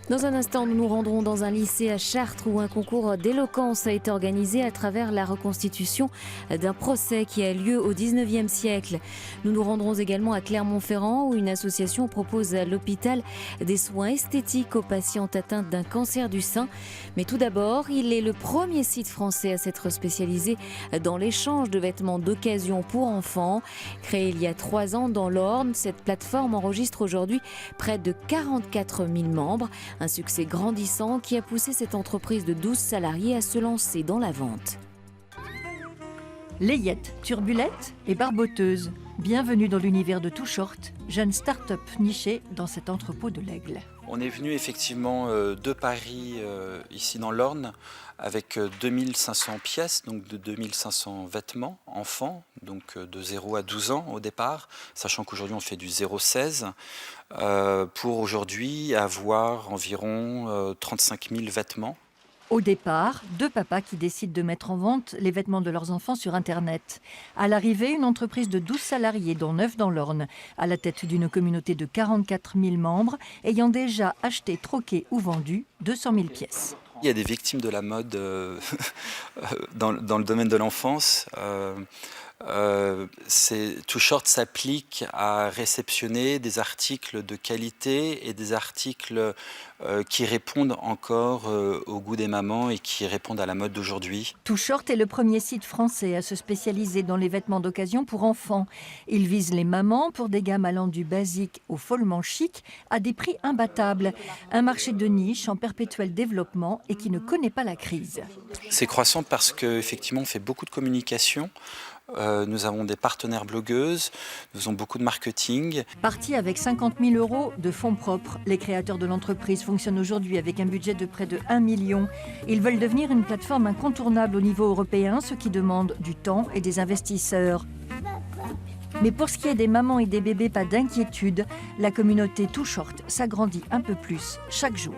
Dans un instant, nous nous rendrons dans un lycée à Chartres où un concours d'éloquence a été organisé à travers la reconstitution d'un procès qui a lieu au 19e siècle. Nous nous rendrons également à Clermont-Ferrand où une association propose à l'hôpital des soins esthétiques aux patientes atteintes d'un cancer du sein. Mais tout d'abord, il est le premier site français à s'être spécialisé dans l'échange de vêtements d'occasion pour enfants. Créé il y a 3 ans dans l'Orne, cette plateforme enregistre aujourd'hui près de 44 000 membres. Un succès grandissant qui a poussé cette entreprise de 12 salariés à se lancer dans la vente. Layette, turbulette et barboteuse. Bienvenue dans l'univers de Too Short, jeune start-up nichée dans cet entrepôt de l'Aigle. On est venu effectivement de Paris, ici dans l'Orne, avec 2500 pièces, donc de 2500 vêtements enfants, donc de 0 à 12 ans au départ, sachant qu'aujourd'hui on fait du 0-16, pour aujourd'hui avoir environ 35 000 vêtements. Au départ, 2 papas qui décident de mettre en vente les vêtements de leurs enfants sur Internet. À l'arrivée, une entreprise de 12 salariés, dont 9 dans l'Orne, à la tête d'une communauté de 44 000 membres, ayant déjà acheté, troqué ou vendu 200 000 pièces. Il y a des victimes de la mode dans le domaine de l'enfance. Too Short s'applique à réceptionner des articles de qualité et des articles qui répondent encore au goût des mamans et qui répondent à la mode d'aujourd'hui. Too Short est le premier site français à se spécialiser dans les vêtements d'occasion pour enfants. Il vise les mamans pour des gammes allant du basique au follement chic à des prix imbattables. Un marché de niche en perpétuel développement et qui ne connaît pas la crise. C'est croissant parce qu'effectivement on fait beaucoup de communication. Nous avons des partenaires blogueuses, nous avons beaucoup de marketing. Partis avec 50 000 € de fonds propres, les créateurs de l'entreprise fonctionnent aujourd'hui avec un budget de près de 1 million. Ils veulent devenir une plateforme incontournable au niveau européen, ce qui demande du temps et des investisseurs. Mais pour ce qui est des mamans et des bébés, pas d'inquiétude. La communauté Too Short s'agrandit un peu plus chaque jour.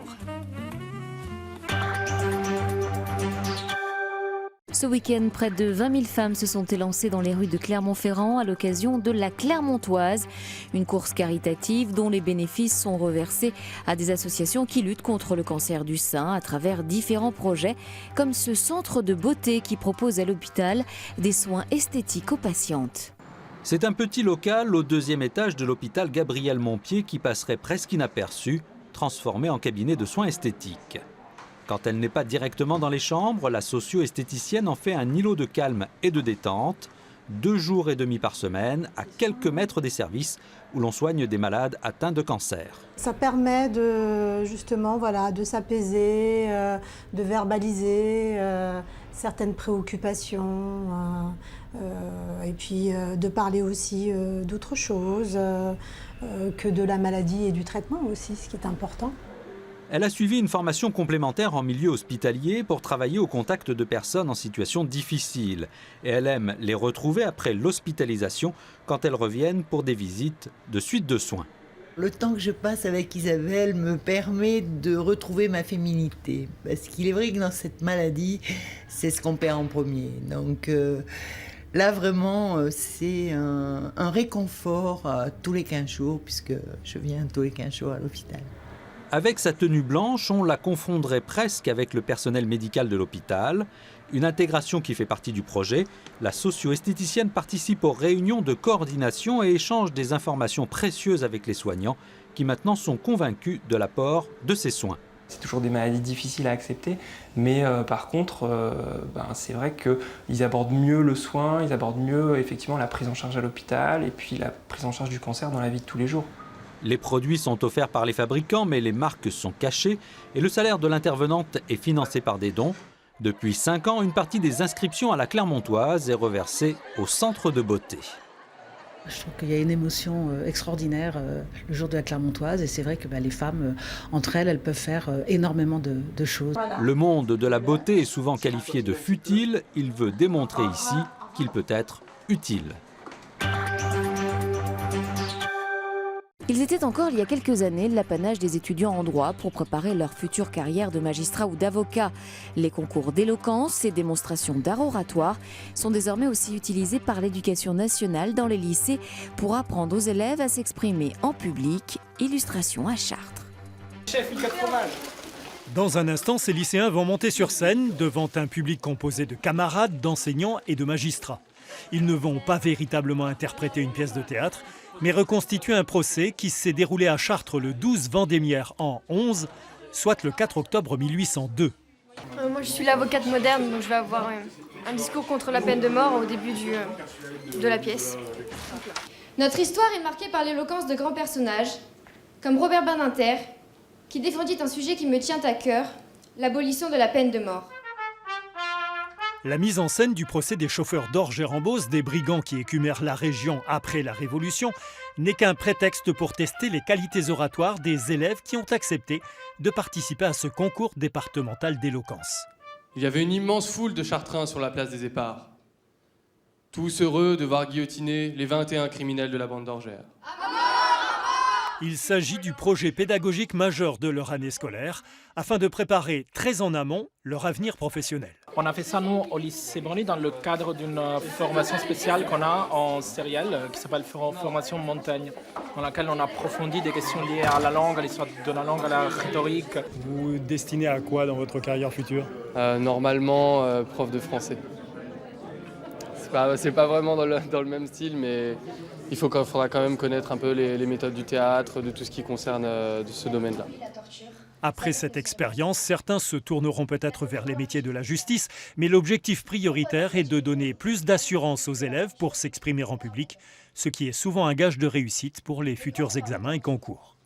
Ce week-end, près de 20 000 femmes se sont élancées dans les rues de Clermont-Ferrand à l'occasion de la Clermontoise, une course caritative dont les bénéfices sont reversés à des associations qui luttent contre le cancer du sein à travers différents projets, comme ce centre de beauté qui propose à l'hôpital des soins esthétiques aux patientes. C'est un petit local au 2e étage de l'hôpital Gabriel Montpied qui passerait presque inaperçu, transformé en cabinet de soins esthétiques. Quand elle n'est pas directement dans les chambres, la socio-esthéticienne en fait un îlot de calme et de détente, 2 jours et demi par semaine, à quelques mètres des services où l'on soigne des malades atteints de cancer. Ça permet justement de s'apaiser, de verbaliser certaines préoccupations et puis de parler aussi d'autre chose que de la maladie et du traitement aussi, ce qui est important. Elle a suivi une formation complémentaire en milieu hospitalier pour travailler au contact de personnes en situation difficile. Et elle aime les retrouver après l'hospitalisation quand elles reviennent pour des visites de suite de soins. Le temps que je passe avec Isabelle me permet de retrouver ma féminité. Parce qu'il est vrai que dans cette maladie, c'est ce qu'on perd en premier. Donc là, vraiment, c'est un réconfort tous les 15 jours, puisque je viens tous les 15 jours à l'hôpital. Avec sa tenue blanche, on la confondrait presque avec le personnel médical de l'hôpital. Une intégration qui fait partie du projet. La socio-esthéticienne participe aux réunions de coordination et échange des informations précieuses avec les soignants qui maintenant sont convaincus de l'apport de ces soins. C'est toujours des maladies difficiles à accepter, mais par contre, c'est vrai qu'ils abordent mieux le soin, ils abordent mieux effectivement la prise en charge à l'hôpital et puis la prise en charge du cancer dans la vie de tous les jours. Les produits sont offerts par les fabricants, mais les marques sont cachées et le salaire de l'intervenante est financé par des dons. Depuis 5 ans, une partie des inscriptions à la Clermontoise est reversée au centre de beauté. Je trouve qu'il y a une émotion extraordinaire le jour de la Clermontoise et c'est vrai que les femmes, entre elles peuvent faire énormément de choses. Le monde de la beauté est souvent qualifié de futile. Il veut démontrer ici qu'il peut être utile. Ils étaient encore il y a quelques années l'apanage des étudiants en droit pour préparer leur future carrière de magistrat ou d'avocat. Les concours d'éloquence et démonstrations d'art oratoire sont désormais aussi utilisés par l'éducation nationale dans les lycées pour apprendre aux élèves à s'exprimer en public. Illustration à Chartres. Chef, une 4 fromages. Dans un instant, ces lycéens vont monter sur scène devant un public composé de camarades, d'enseignants et de magistrats. Ils ne vont pas véritablement interpréter une pièce de théâtre, mais reconstituer un procès qui s'est déroulé à Chartres le 12 Vendémiaire en 11, soit le 4 octobre 1802. Moi, je suis l'avocate moderne, donc je vais avoir un discours contre la peine de mort au début de la pièce. Notre histoire est marquée par l'éloquence de grands personnages, comme Robert Badinter, qui défendit un sujet qui me tient à cœur, l'abolition de la peine de mort. La mise en scène du procès des chauffeurs d'orge et rembose, des brigands qui écumèrent la région après la Révolution, n'est qu'un prétexte pour tester les qualités oratoires des élèves qui ont accepté de participer à ce concours départemental d'éloquence. Il y avait une immense foule de Chartrains sur la place des Éparts, tous heureux de voir guillotiner les 21 criminels de la bande d'Orgères. Il s'agit du projet pédagogique majeur de leur année scolaire, afin de préparer très en amont leur avenir professionnel. On a fait ça, nous, au lycée Brony, dans le cadre d'une formation spéciale qu'on a en sérielle, qui s'appelle formation montagne, dans laquelle on approfondit des questions liées à la langue, à l'histoire de la langue, à la rhétorique. Vous destinez à quoi dans votre carrière future ? Normalement, prof de français. C'est pas vraiment dans le même style, mais il faudra quand même connaître un peu les méthodes du théâtre, de tout ce qui concerne ce domaine-là. Après cette expérience, certains se tourneront peut-être vers les métiers de la justice, mais l'objectif prioritaire est de donner plus d'assurance aux élèves pour s'exprimer en public, ce qui est souvent un gage de réussite pour les futurs examens et concours.